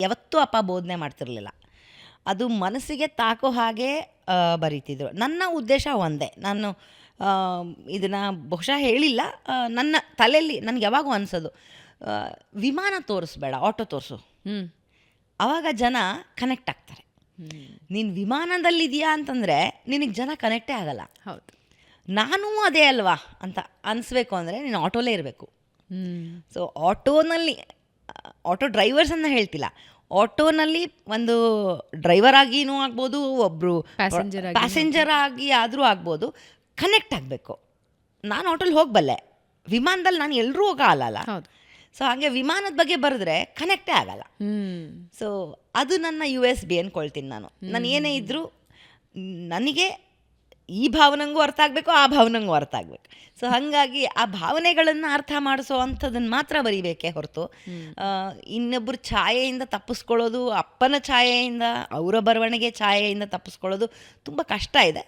ಯಾವತ್ತೂ ಅಪ್ಪ ಬೋಧನೆ ಮಾಡ್ತಿರಲಿಲ್ಲ. ಅದು ಮನಸ್ಸಿಗೆ ತಾಕೋ ಹಾಗೆ ಬರೀತಿದ್ರು. ನನ್ನ ಉದ್ದೇಶ ಒಂದೇ. ನಾನು ಇದನ್ನು ಬಹುಶಃ ಹೇಳಿಲ್ಲ. ನನ್ನ ತಲೆಯಲ್ಲಿ ನನಗೆ ಯಾವಾಗೂ ಅನಿಸೋದು, ವಿಮಾನ ತೋರಿಸ್ಬೇಡ, ಆಟೋ ತೋರಿಸು. ಆವಾಗ ಜನ ಕನೆಕ್ಟ್ ಆಗ್ತಾರೆ. ನೀನು ವಿಮಾನದಲ್ಲಿದೆಯಾ ಅಂತಂದರೆ ನಿನಗೆ ಜನ ಕನೆಕ್ಟೇ ಆಗಲ್ಲ. ಹೌದು, ನಾನೂ ಅದೇ ಅಲ್ವಾ ಅಂತ ಅನಿಸ್ಬೇಕು ಅಂದರೆ ನೀನು ಆಟೋಲೇ ಇರಬೇಕು. ಸೊ ಆಟೋನಲ್ಲಿ, ಆಟೋ ಡ್ರೈವರ್ಸನ್ನು ಹೇಳ್ತಿಲ್ಲ, ಆಟೋನಲ್ಲಿ ಒಂದು ಡ್ರೈವರ್ ಆಗಿನೂ ಆಗ್ಬೋದು, ಒಬ್ಬರು ಪ್ಯಾಸೆಂಜರ್ ಆಗಿ ಆದರೂ ಆಗ್ಬೋದು, ಕನೆಕ್ಟ್ ಆಗಬೇಕು. ನಾನು ಆಟೋಲ್ಲಿ ಹೋಗಬಲ್ಲೆ, ವಿಮಾನದಲ್ಲಿ ನಾನು ಎಲ್ಲರೂ ಹೋಗಲ್ಲ. ಸೊ ಹಾಗೆ ವಿಮಾನದ ಬಗ್ಗೆ ಬರೆದ್ರೆ ಕನೆಕ್ಟೇ ಆಗಲ್ಲ. ಸೊ ಅದು ನನ್ನ USB ಅಂದ್ಕೊಳ್ತೀನಿ ನಾನು ಏನೇ ಇದ್ದರೂ ನನಗೆ ಈ ಭಾವನೆಗೂ ಅರ್ಥ ಆಗಬೇಕು, ಆ ಭಾವನೆಗೂ ಅರ್ಥ ಆಗಬೇಕು. ಸೊ ಹಾಗಾಗಿ ಆ ಭಾವನೆಗಳನ್ನು ಅರ್ಥ ಮಾಡಿಸೋ ಅಂಥದ್ದನ್ನು ಮಾತ್ರ ಬರೀಬೇಕೇ ಹೊರತು ಇನ್ನೊಬ್ಬರ ಛಾಯೆಯಿಂದ ತಪ್ಪಿಸ್ಕೊಳ್ಳೋದು, ಅಪ್ಪನ ಛಾಯೆಯಿಂದ, ಅವರ ಬರವಣಿಗೆ ಛಾಯೆಯಿಂದ ತಪ್ಪಿಸ್ಕೊಳ್ಳೋದು ತುಂಬ ಕಷ್ಟ ಇದೆ.